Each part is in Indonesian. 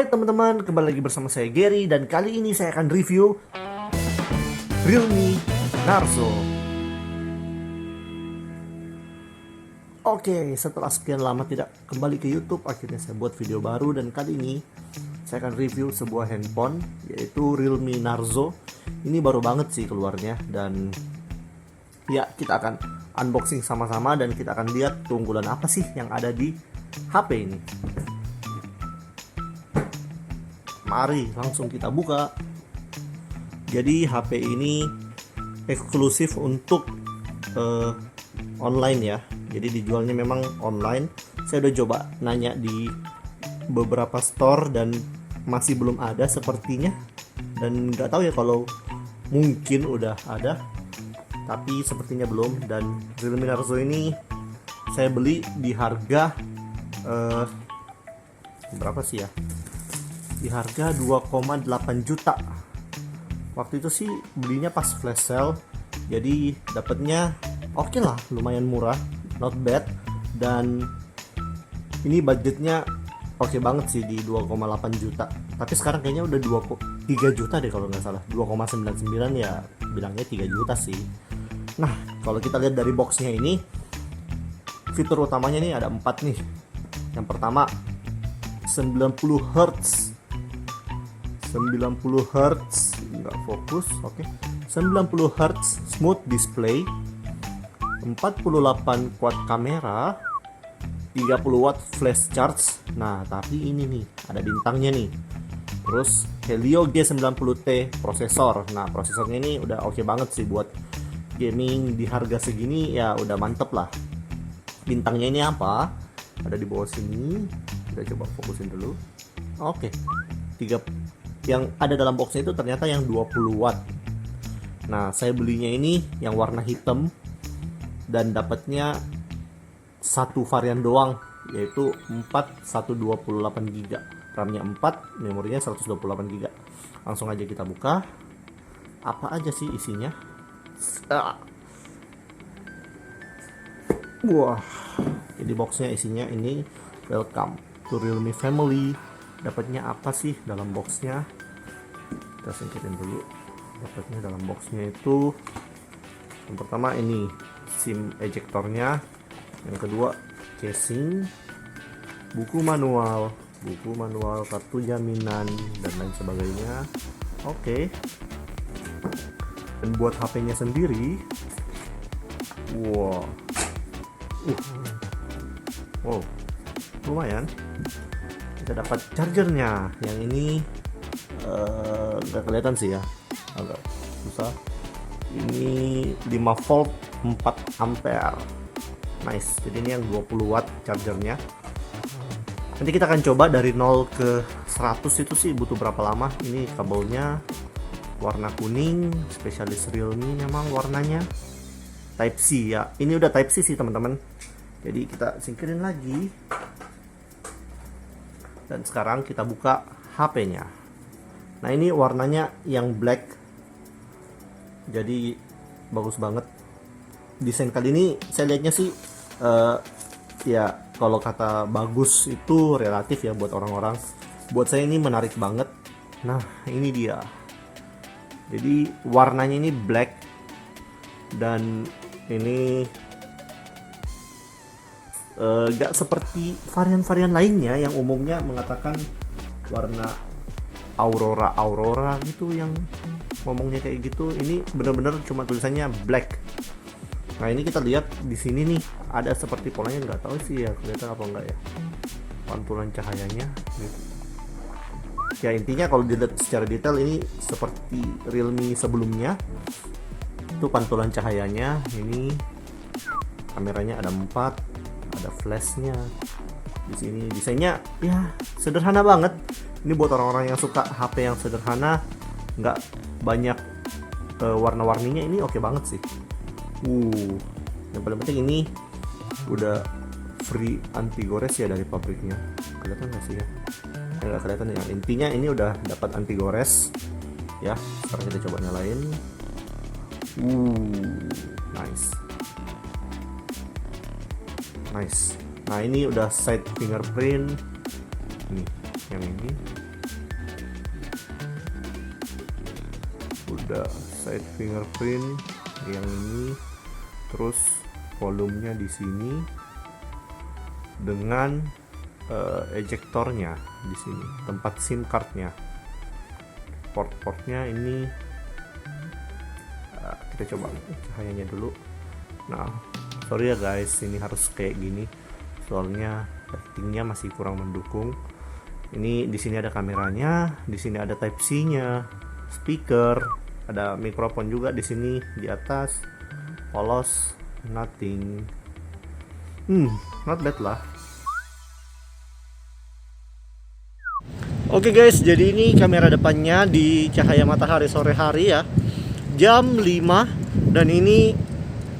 Hai teman-teman, kembali lagi bersama saya Gary dan kali ini saya akan review Realme Narzo. Oke, setelah sekian lama tidak kembali ke YouTube, akhirnya saya buat video baru dan kali ini saya akan review sebuah handphone yaitu Realme Narzo. Ini baru banget sih keluarnya dan ya kita akan unboxing sama-sama dan kita akan lihat keunggulan apa sih yang ada di HP ini. Mari langsung kita buka. Jadi HP ini eksklusif untuk online ya. Jadi dijualnya memang online. Saya udah coba nanya di beberapa store dan masih belum ada sepertinya. Dan nggak tahu ya kalau mungkin udah ada, tapi sepertinya belum. Dan Realme Narzo ini saya beli di harga berapa sih ya? Di harga 2,8 juta. Waktu itu sih belinya pas flash sale, jadi dapatnya oke lah, lumayan murah, not bad. Dan ini budgetnya oke banget sih di 2,8 juta. Tapi sekarang kayaknya udah 3 juta deh kalau nggak salah. 2,99 ya bilangnya 3 juta sih. Nah, kalau kita lihat dari boxnya ini, fitur utamanya nih ada 4 nih. Yang pertama 90 Hz nggak fokus. Oke. 90 Hz smooth display, 48 quad kamera, 30 watt flash charge. Nah, tapi ini nih ada bintangnya nih. Terus Helio G90T prosesor. Nah, prosesornya ini udah oke banget sih buat gaming di harga segini ya, udah mantep lah. Bintangnya ini apa? Ada di bawah sini. Kita coba fokusin dulu. Oke. Yang ada dalam boxnya itu ternyata yang 20 watt. Nah, saya belinya ini yang warna hitam dan dapatnya satu varian doang, yaitu 4128 GB. RAM-nya 4, memorinya 128 GB. Langsung aja kita buka. Apa aja sih isinya? Wah. Jadi boxnya isinya ini welcome to Realme family. Dapatnya apa sih dalam boxnya? Kita singkirin dulu. Dapatnya dalam boxnya itu yang pertama ini SIM ejectornya, yang kedua casing, buku manual, kartu jaminan dan lain sebagainya. Oke. Dan buat HP-nya sendiri, wow, lumayan. Kita dapat chargernya, yang ini nggak kelihatan sih ya, agak susah. Ini 5 volt 4 ampere. Nice. Jadi ini yang 20 watt chargernya. Nanti kita akan coba dari 0 ke 100 itu sih butuh berapa lama. Ini kabelnya warna kuning, spesialis Realme memang warnanya. Type C ya. Ini udah Type C sih teman-teman. Jadi kita singkirin lagi. Dan sekarang kita buka HP-nya. Nah, ini warnanya yang black. Jadi bagus banget. Desain kali ini saya lihatnya sih ya kalau kata bagus itu relatif ya buat orang-orang. Buat saya ini menarik banget. Nah, ini dia. Jadi warnanya ini black dan ini gak seperti varian-varian lainnya yang umumnya mengatakan warna aurora gitu, yang ngomongnya kayak gitu. Ini bener-bener cuma tulisannya black. Nah, ini kita lihat di sini nih ada seperti polanya, nggak tahu sih ya kelihatan apa enggak ya pantulan cahayanya gitu. Ya intinya kalau dilihat secara detail ini seperti Realme sebelumnya. Itu pantulan cahayanya. Ini kameranya ada 4, ada flashnya di sini. Desainnya ya sederhana banget. Ini buat orang-orang yang suka HP yang sederhana, nggak banyak warna-warninya. Ini oke banget sih. Yang paling penting ini udah free anti gores ya dari pabriknya. Kelihatan nggak sih ya? Nggak kelihatan ya. Intinya ini udah dapat anti gores ya. Sekarang kita coba nyalain. Nice. Nah, ini udah side fingerprint nih, yang ini ada side fingerprint yang ini, terus volumenya di sini dengan ejektornya di sini, tempat SIM cardnya. Port-portnya ini kita coba cahayanya dulu. Nah, sorry ya guys, ini harus kayak gini soalnya lightingnya masih kurang mendukung. Ini di sini ada kameranya, di sini ada Type C-nya, speaker, ada mikrofon juga di sini di atas. Polos, nothing. Not bad lah. Oke guys, jadi ini kamera depannya di cahaya matahari sore hari ya, jam 5, dan ini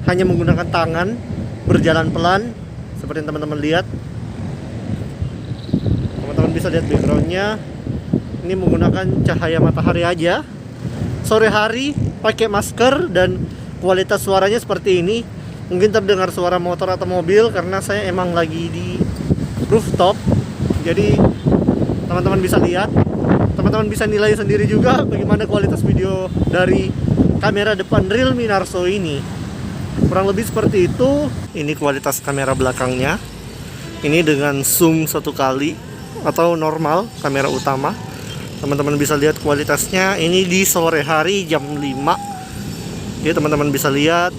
hanya menggunakan tangan, berjalan pelan seperti yang teman-teman lihat. Teman-teman bisa lihat backgroundnya, ini menggunakan cahaya matahari aja, sore hari, pakai masker, dan kualitas suaranya seperti ini. Mungkin terdengar suara motor atau mobil karena saya emang lagi di rooftop, jadi teman-teman bisa lihat, teman-teman bisa nilai sendiri juga bagaimana kualitas video dari kamera depan Realme Narzo ini. Kurang lebih seperti itu. Ini kualitas kamera belakangnya. Ini dengan zoom 1 kali atau normal kamera utama. Teman-teman bisa lihat kualitasnya. Ini di sore hari jam 5. Jadi teman-teman bisa lihat.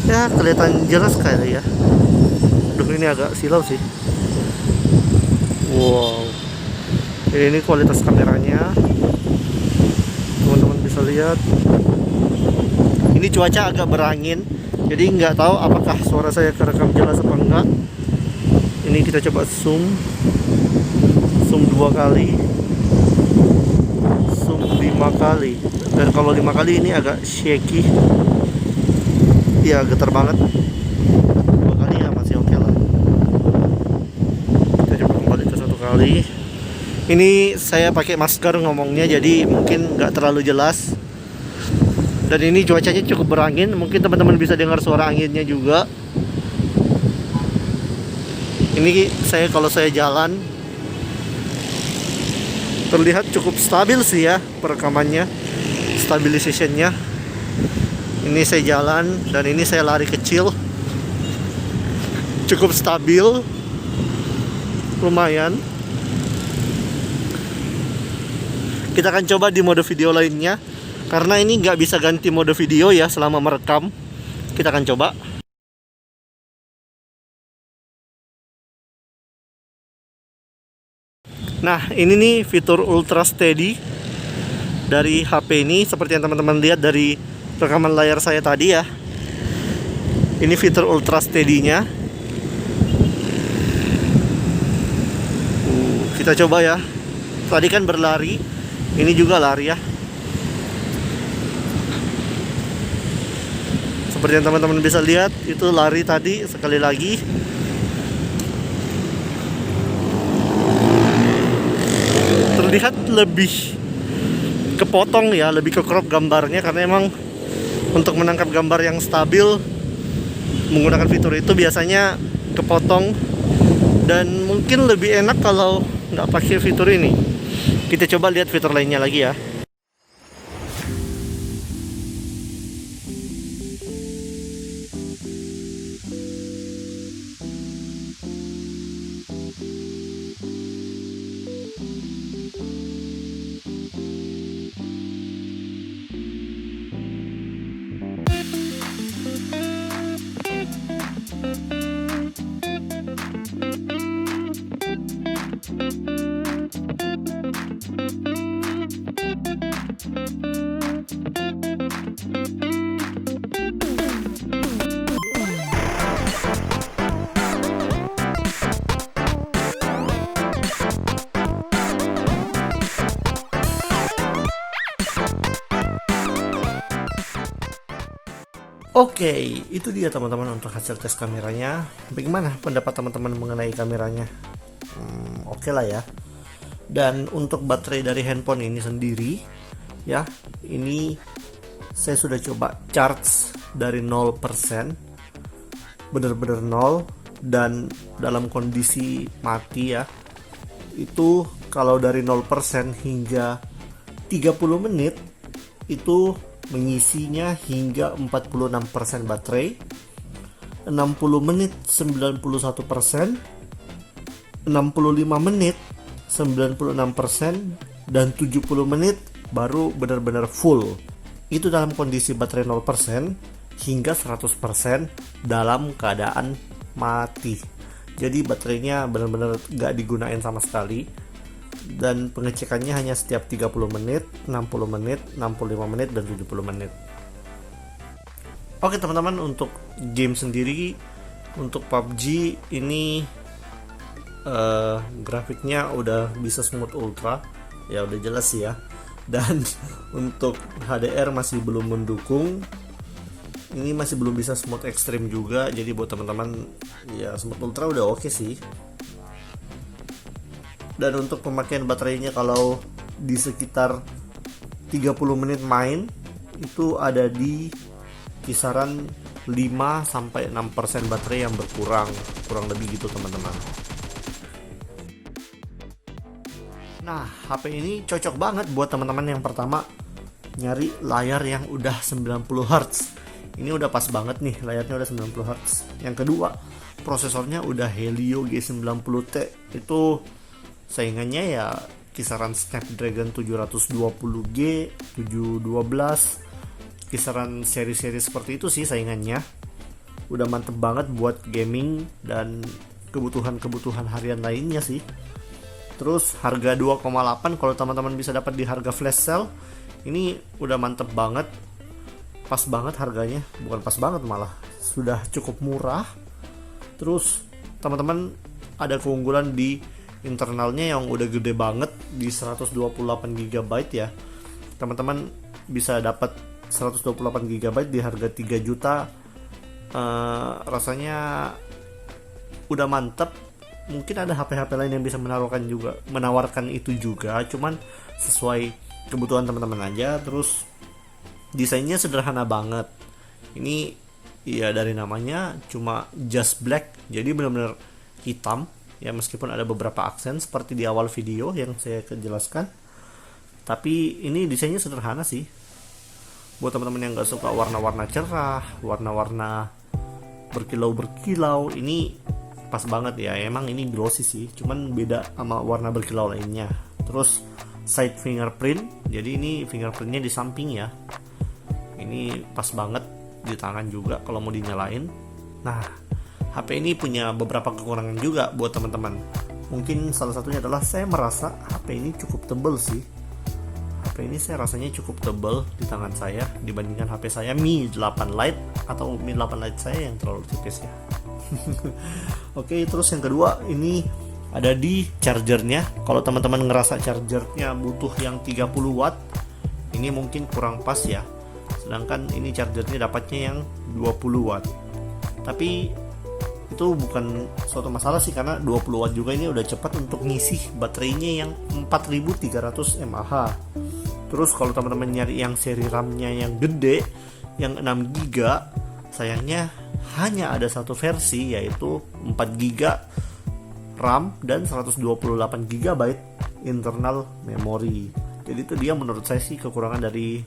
Ya, kelihatan jelas kali ya. Aduh, ini agak silau sih. Wow. Ini kualitas kameranya, teman-teman bisa lihat. Ini cuaca agak berangin, jadi nggak tahu apakah suara saya kerekam jelas apa enggak. Ini kita coba zoom 2 kali, zoom 5 kali, dan kalau 5 kali ini agak shaky, ya getar banget. 2 kali ya masih oke lah. Kita coba kembali ke 1 kali. Ini saya pakai masker ngomongnya, jadi mungkin nggak terlalu jelas. Dan ini cuacanya cukup berangin, mungkin teman-teman bisa dengar suara anginnya juga. Ini kalau saya jalan terlihat cukup stabil sih ya perekamannya, stabilisationnya. Ini saya jalan dan ini saya lari kecil, cukup stabil, lumayan. Kita akan coba di mode video lainnya, karena ini nggak bisa ganti mode video ya selama merekam. Kita akan coba. Nah, ini nih fitur Ultra Steady dari HP ini, seperti yang teman-teman lihat dari rekaman layar saya tadi ya. Ini fitur Ultra Steady-nya. Kita coba ya. Tadi kan berlari, ini juga lari ya. Seperti yang teman-teman bisa lihat, itu lari tadi sekali lagi. Terlihat lebih kepotong ya, lebih ke crop gambarnya, karena emang untuk menangkap gambar yang stabil menggunakan fitur itu biasanya kepotong, dan mungkin lebih enak kalau nggak pakai fitur ini. Kita coba lihat fitur lainnya lagi ya. Oke, itu dia teman-teman untuk hasil tes kameranya. Bagaimana pendapat teman-teman mengenai kameranya? Oke lah ya. Dan untuk baterai dari handphone ini sendiri, ya, ini saya sudah coba charge dari 0%, bener-bener 0, dan dalam kondisi mati ya. Itu kalau dari 0% hingga 30 menit itu mengisinya hingga 46% baterai, 60 menit 91%, 65 menit 96%, dan 70 menit baru benar-benar full. Itu dalam kondisi baterai 0% hingga 100% dalam keadaan mati. Jadi baterainya benar-benar gak digunain sama sekali. Dan pengecekannya hanya setiap 30 menit, 60 menit, 65 menit, dan 70 menit. Oke teman-teman, untuk game sendiri, untuk PUBG ini grafiknya udah bisa smooth ultra, ya udah jelas sih ya. Dan untuk HDR masih belum mendukung, ini masih belum bisa smooth ekstrim juga. Jadi buat teman-teman ya smooth ultra udah oke sih. Dan untuk pemakaian baterainya, kalau di sekitar 30 menit main itu ada di kisaran 5-6% baterai yang berkurang, kurang lebih gitu teman-teman. Nah, HP ini cocok banget buat teman-teman yang pertama nyari layar yang udah 90 Hz. Ini udah pas banget nih, layarnya udah 90 Hz. Yang kedua, prosesornya udah Helio G90T. Itu saingannya ya kisaran Snapdragon 720G, 712, kisaran seri-seri seperti itu sih saingannya. Udah mantep banget buat gaming dan kebutuhan-kebutuhan harian lainnya sih. Terus harga 2,8 kalau teman-teman bisa dapat di harga flash sale, ini udah mantep banget. Pas banget harganya, bukan pas banget malah, sudah cukup murah. Terus teman-teman ada keunggulan di internalnya yang udah gede banget di 128 GB ya. Teman-teman bisa dapat 128 GB di harga 3 juta. Rasanya udah mantep. Mungkin ada HP-HP lain yang bisa menawarkan itu juga, cuman sesuai kebutuhan teman-teman aja. Terus desainnya sederhana banget. Ini ya dari namanya cuma just black, jadi benar-benar hitam ya, meskipun ada beberapa aksen seperti di awal video yang saya jelaskan. Tapi ini desainnya sederhana sih. Buat teman-teman yang gak suka warna-warna cerah, warna-warna berkilau-berkilau, ini pas banget ya. Emang ini glossy sih, cuman beda sama warna berkilau lainnya. Terus side fingerprint, jadi ini fingerprintnya di samping ya. Ini pas banget di tangan juga kalau mau dinyalain. Nah, HP ini punya beberapa kekurangan juga buat teman-teman. Mungkin salah satunya adalah saya merasa HP ini cukup tebal sih. HP ini saya rasanya cukup tebal di tangan saya dibandingkan HP saya Mi 8 Lite atau Mi 8 Lite saya yang terlalu tipis ya. Oke, terus yang kedua ini ada di chargernya. Kalau teman-teman ngerasa chargernya butuh yang 30 watt, ini mungkin kurang pas ya. Sedangkan ini chargernya dapatnya yang 20 watt. Tapi itu bukan suatu masalah sih, karena 20 watt juga ini udah cepat untuk ngisi baterainya yang 4300 mAh. Terus kalau teman-teman nyari yang seri RAM-nya yang gede, yang 6 GB, sayangnya hanya ada satu versi, yaitu 4 GB RAM dan 128 GB internal memory. Jadi itu dia menurut saya sih kekurangan dari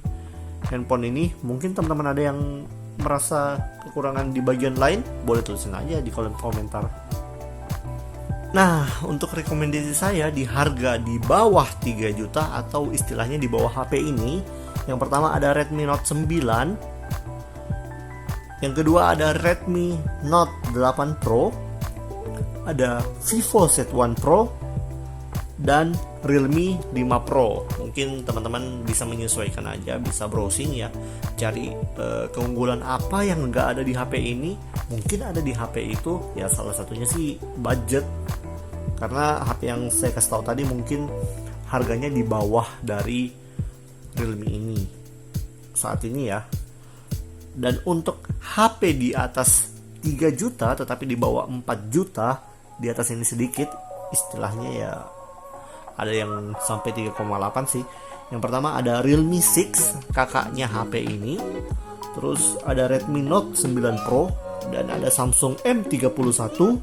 handphone ini. Mungkin teman-teman ada yang merasa kekurangan di bagian lain, boleh tulisin aja di kolom komentar. Nah, untuk rekomendasi saya di harga di bawah 3 juta atau istilahnya di bawah HP ini, yang pertama ada Redmi Note 9, yang kedua ada Redmi Note 8 Pro, ada Vivo Z1 Pro, dan Realme 5 Pro. Mungkin teman-teman bisa menyesuaikan aja, bisa browsing ya, cari keunggulan apa yang nggak ada di HP ini. Mungkin ada di HP itu ya, salah satunya sih budget, karena HP yang saya kasih tahu tadi mungkin harganya di bawah dari Realme ini saat ini ya. Dan untuk HP di atas 3 juta tetapi di bawah 4 juta, di atas ini sedikit, istilahnya ya ada yang sampai 3,8 sih. Yang pertama ada Realme 6, kakaknya HP ini. Terus ada Redmi Note 9 Pro, dan ada Samsung M31,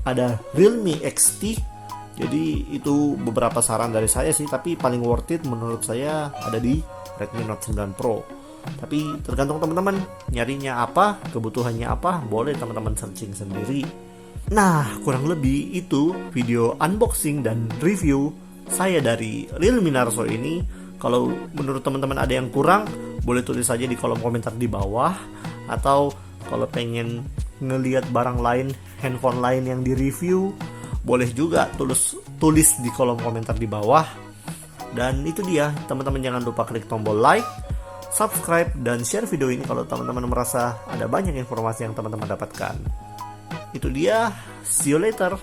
ada Realme XT, Jadi itu beberapa saran dari saya sih, tapi paling worth it menurut saya ada di Redmi Note 9 Pro. Tapi tergantung teman-teman nyarinya apa, kebutuhannya apa, boleh teman-teman searching sendiri. Nah, kurang lebih itu video unboxing dan review saya dari Realme Narzo ini. Kalau menurut teman-teman ada yang kurang, boleh tulis saja di kolom komentar di bawah. Atau kalau pengen ngelihat barang lain, handphone lain yang di review, boleh juga tulis di kolom komentar di bawah. Dan itu dia, teman-teman jangan lupa klik tombol like, subscribe, dan share video ini kalau teman-teman merasa ada banyak informasi yang teman-teman dapatkan. Itu dia, see you later.